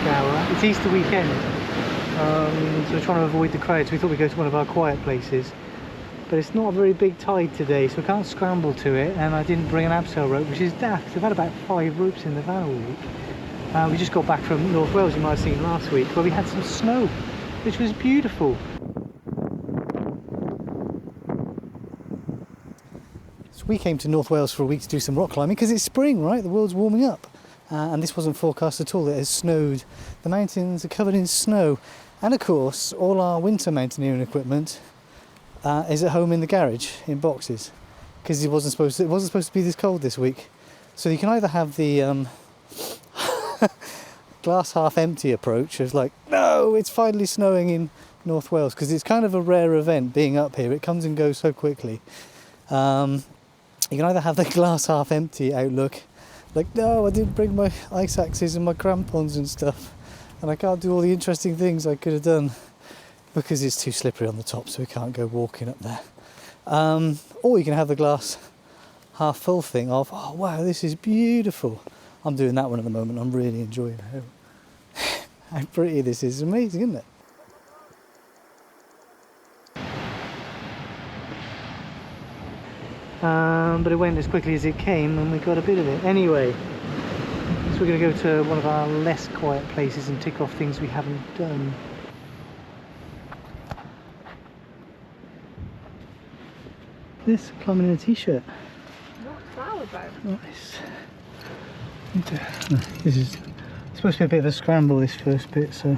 hour. It's Easter weekend, so we're trying to avoid the crowds. We thought we'd go to one of our quiet places, but it's not a very big tide today, so we can't scramble to it, and I didn't bring an abseil rope, which is daft. I've had about 5 ropes in the van all week. We just got back from North Wales, you might have seen last week, where we had some snow, which was beautiful. So we came to North Wales for a week to do some rock climbing because it's spring, right? The world's warming up. And this wasn't forecast at all. It has snowed. The mountains are covered in snow. And of course, all our winter mountaineering equipment is at home in the garage in boxes, because it wasn't supposed to be this cold this week. So you can either have the glass half empty approach of like, no, it's finally snowing in North Wales, because it's kind of a rare event being up here. It comes and goes so quickly. You can either have the glass half empty outlook, like, no, I didn't bring my ice axes and my crampons and stuff, and I can't do all the interesting things I could have done because it's too slippery on the top, so we can't go walking up there. Or you can have the glass half full thing of, oh wow, this is beautiful. I'm doing that one at the moment. I'm really enjoying it. How pretty this is. Amazing, isn't it? But it went as quickly as it came, and we got a bit of it. Anyway, so we're going to go to one of our less quiet places and tick off things we haven't done. This, climbing in a t-shirt. What's that about? Nice. This is supposed to be a bit of a scramble, this first bit, so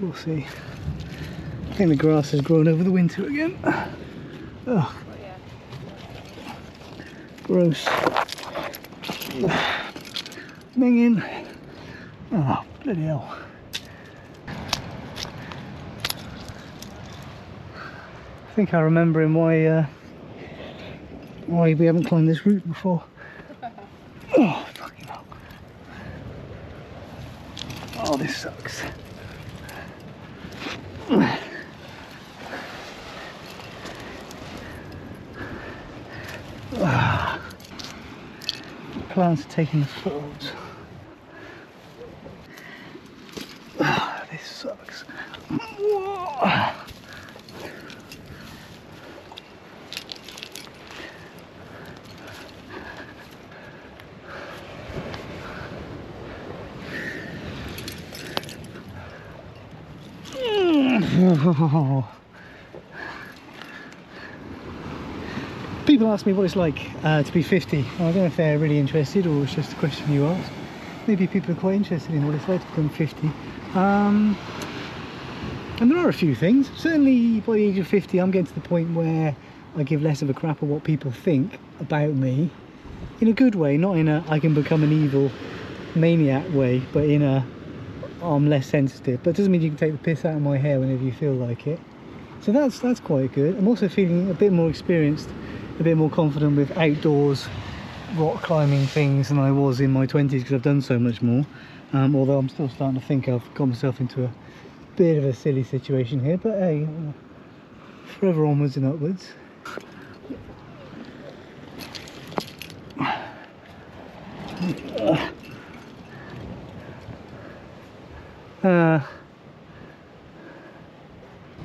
we'll see. I think the grass has grown over the winter again. Oh, gross. Minging. Oh, bloody hell. I think I remember why we haven't climbed this route before. Oh, fucking hell. Oh, this sucks. Plants are taking the falls. This sucks. People ask me what it's like to be 50. I don't know if they're really interested or it's just a question you ask. Maybe people are quite interested in what it's like to become 50. And there are a few things. Certainly by the age of 50 I'm getting to the point where I give less of a crap at what people think about me. In a good way, not in a I can become an evil maniac way, but in a I'm less sensitive. But it doesn't mean you can take the piss out of my hair whenever you feel like it. So that's quite good. I'm also feeling a bit more experienced, a bit more confident with outdoors rock climbing things than I was in my 20s, because I've done so much more. Although I'm still starting to think I've got myself into a bit of a silly situation here, but hey, forever onwards and upwards.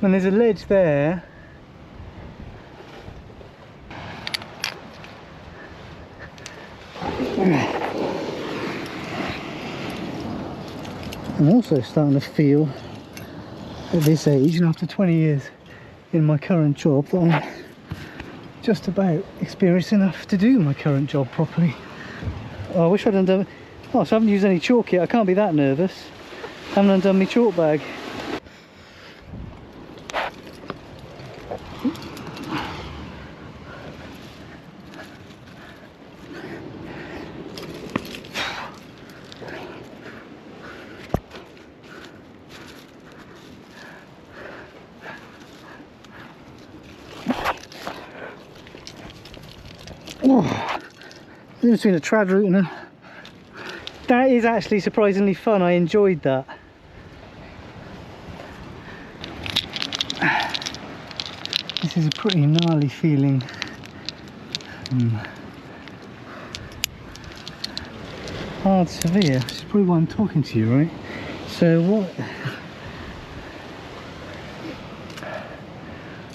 And there's a ledge there. I'm also starting to feel at this age, and after 20 years in my current job, that I'm just about experienced enough to do my current job properly. Oh, I wish I'd undone. Oh, so I haven't used any chalk yet. I can't be that nervous. I haven't undone my chalk bag. Oh, in between a trad route and a... That is actually surprisingly fun. I enjoyed that. This is a pretty gnarly feeling. hard severe, which is probably why I'm talking to you, right? So what?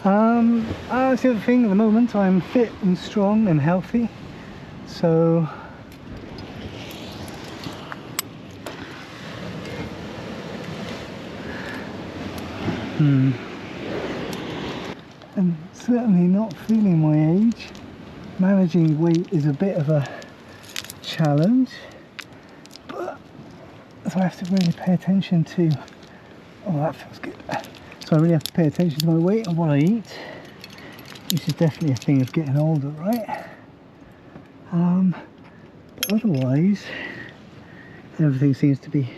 That's the other thing. At the moment, I'm fit and strong and healthy. So and certainly not feeling my age. Managing weight is a bit of a challenge, but so I have to really pay attention to. Oh, that feels good. So I really have to pay attention to my weight and what I eat, which is definitely a thing of getting older, right? But otherwise, everything seems to be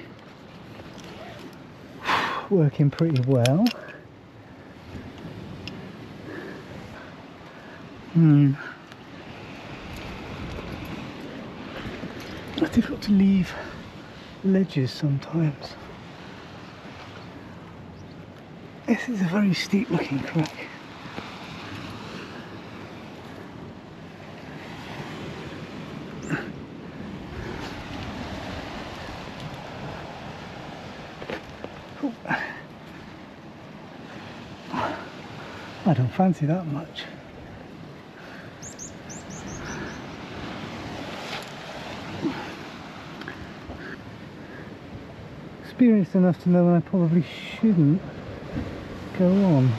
working pretty well. It's difficult to leave ledges sometimes. This is a very steep looking crack. Ooh. I don't fancy that much. Experienced enough to know when I probably shouldn't go on.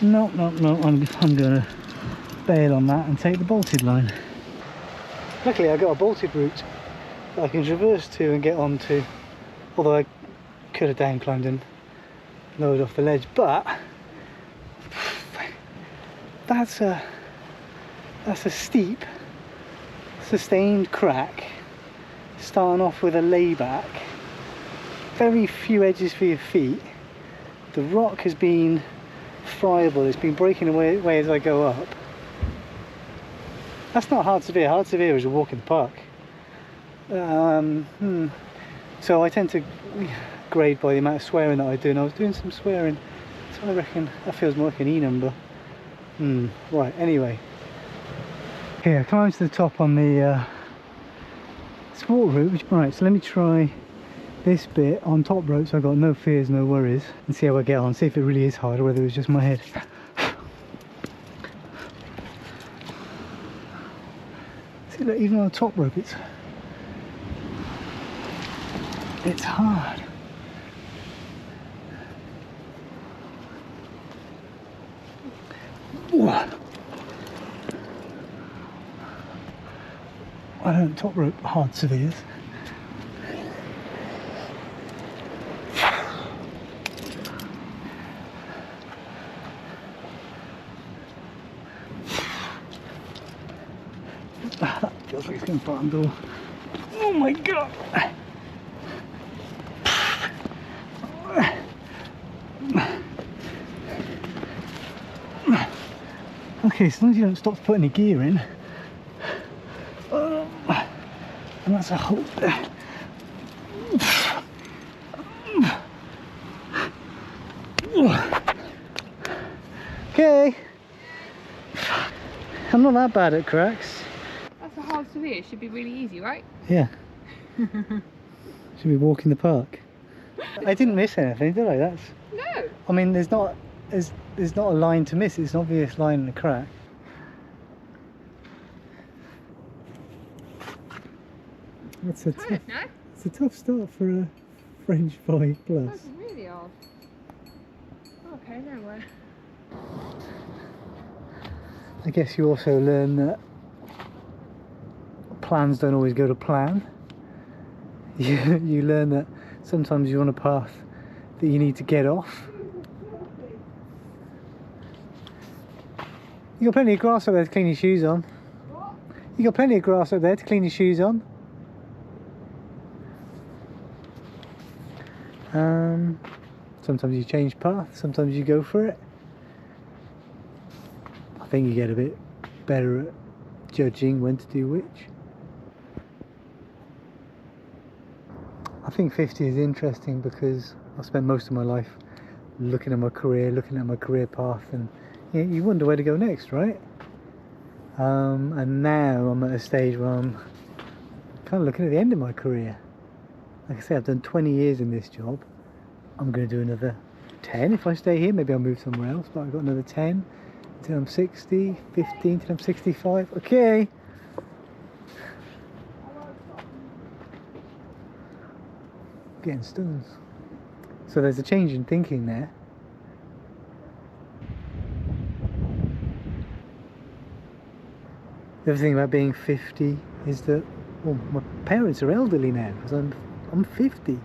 No, I'm gonna bail on that and take the bolted line. Luckily I got a bolted route that I can traverse to and get onto, although I could have down climbed and lowered off the ledge, but that's a steep sustained crack starting off with a layback, very few edges for your feet. The rock has been friable, it's been breaking away as I go up. That's not hard severe. Hard severe is a walk in the park. So I tend to grade by the amount of swearing that I do, and I was doing some swearing, so I reckon that feels more like an E number. Right, anyway. Here, I climbed to the top on the sport route. Right, so let me try this bit on top rope so I've got no fears, no worries, and see how I get on, see if it really is hard or whether it was just my head. See, look, even on the top rope it's hard. I don't top rope hard severes. That feels like it's going to fart on the door. Oh my god! Okay, as long as you don't stop to put any gear in, and that's a hold there. Okay, I'm not that bad at cracks. That's a hard severe. It should be really easy, right? Yeah. Should we walk in the park? I didn't miss anything, did I? That's. No. I mean, there's not a line to miss. It's an obvious line in the crack. It's a tough start for a French 5+. That's really hard. Okay, no way. I guess you also learn that plans don't always go to plan. You learn that sometimes you're on a path that you need to get off. You got plenty of grass up there to clean your shoes on. What? You got plenty of grass up there to clean your shoes on. Sometimes you change path, sometimes you go for it. I think you get a bit better at judging when to do which. I think 50 is interesting because I've spent most of my life looking at my career path, and you wonder where to go next, right? And now I'm at a stage where I'm kind of looking at the end of my career. Like I say, I've done 20 years in this job. I'm going to do another 10 if I stay here. Maybe I'll move somewhere else, but I've got another 10 until I'm 60, 15 until I'm 65. Okay. Getting stones. So there's a change in thinking there. The other thing about being 50 is that, well, my parents are elderly now because I'm 50.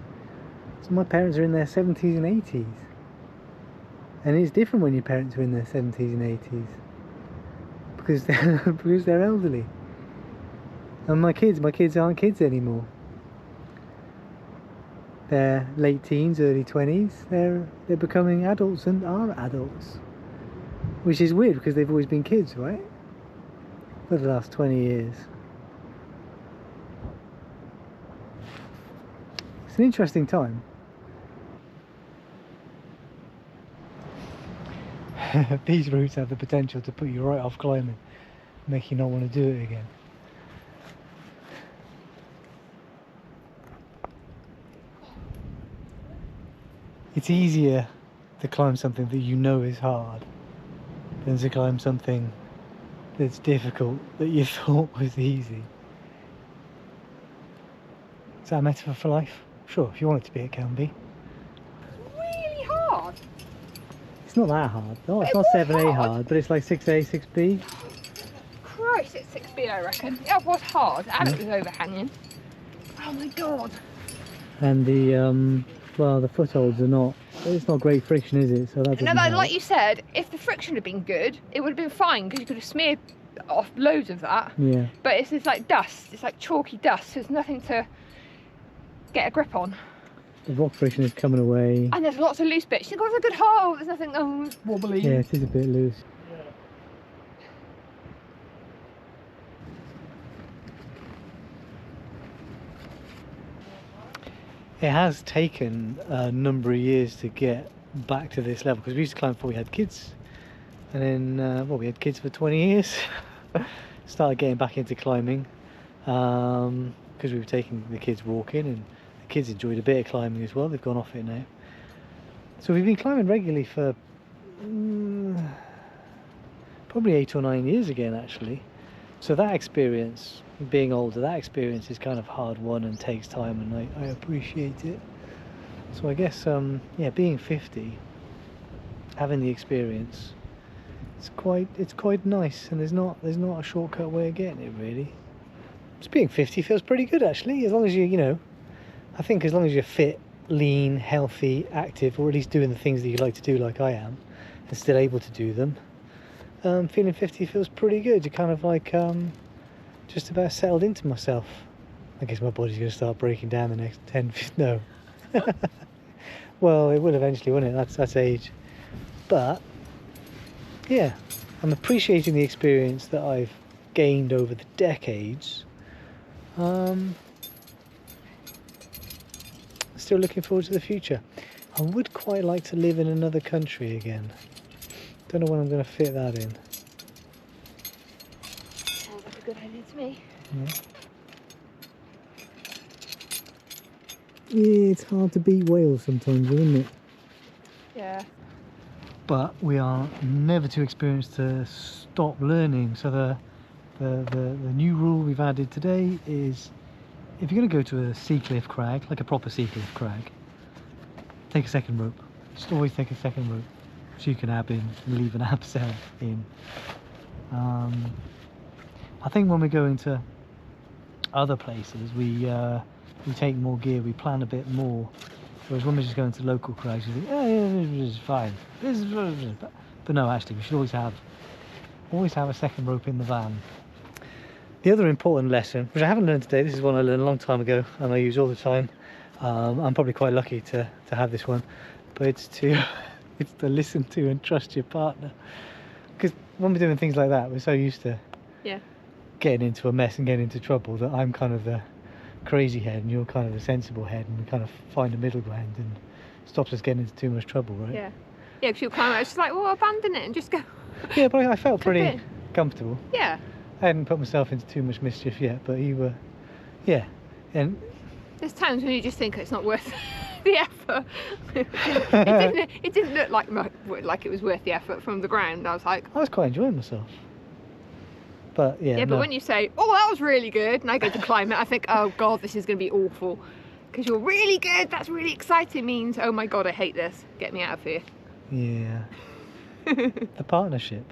So my parents are in their 70s and 80s. And it's different when your parents are in their 70s and 80s because they're elderly. And my kids aren't kids anymore. They're late teens, early 20s. They're becoming adults and are adults. Which is weird because they've always been kids, right? For the last 20 years. It's an interesting time. These routes have the potential to put you right off climbing, make you not want to do it again. It's easier to climb something that you know is hard than to climb something that's difficult that you thought was easy. Is that a metaphor for life? Sure, if you want it to be, it can be. Really hard. It's not that hard. No, it's not 7A hard, but it's like 6A, 6B. Christ, it's 6B, I reckon. Yeah, it was hard, and it was overhanging. Oh my god. And the well, the footholds are not. It's not great friction, is it? So that doesn't help. Like you said, if the friction had been good, it would have been fine because you could have smeared off loads of that. Yeah. But it's just like dust. It's like chalky dust. There's nothing to get a grip on. The rock friction is coming away. And there's lots of loose bits. You've got a good hole. There's nothing wobbly. Yeah, it is a bit loose. It has taken a number of years to get back to this level because we used to climb before we had kids, and then we had kids for 20 years. Started getting back into climbing because we were taking the kids walking, and the kids enjoyed a bit of climbing as well. They've gone off it now, so we've been climbing regularly for probably 8 or 9 years again, actually. So that experience, being older, that experience is kind of hard won and takes time, and I appreciate it. So I guess being 50, having the experience, it's quite nice, and there's not a shortcut way of getting it, really. Just being 50 feels pretty good, actually, as long as I think as long as you're fit, lean, healthy, active, or at least doing the things that you like to do, like I am, and still able to do them. Feeling 50 feels pretty good. You're kind of like just about settled into myself. I guess my body's going to start breaking down the next 10, 15, no. Well, it will eventually, won't it? That's age. But yeah, I'm appreciating the experience that I've gained over the decades. Still looking forward to the future. I would quite like to live in another country again. Don't know when I'm going to fit that in. Sounds like a good idea to me. Yeah, it's hard to beat Wales sometimes, isn't it? Yeah. But we are never too experienced to stop learning. So the new rule we've added today is, if you're going to go to a sea cliff crag, like a proper sea cliff crag, take a second rope. Just always take a second rope, so you can ab in and leave an abseil in. I think when we go into other places, we take more gear, we plan a bit more. Whereas when we're just going to local crags, you think, yeah, this is fine. But no, actually, we should always have always have a second rope in the van. The other important lesson, which I haven't learned today, this is one I learned a long time ago and I use all the time. I'm probably quite lucky to have this one, but it's to listen to and trust your partner. Because when we're doing things like that, we're so used to getting into a mess and getting into trouble that I'm kind of the crazy head and you're kind of the sensible head, and we kind of find a middle ground and stops us getting into too much trouble, right? Yeah, because you'll climb out, it's just like, well, abandon it and just go. Yeah, but I felt pretty comfortable. Yeah. I hadn't put myself into too much mischief yet, but you were, and there's times when you just think it's not worth the effort. it didn't look like it was worth the effort from the ground. I was like, I was quite enjoying myself. But yeah. But when you say, oh, that was really good, and I go to climb it, I think, oh God, this is going to be awful. Because you're really good, that's really exciting, means, oh my God, I hate this. Get me out of here. Yeah. The partnership.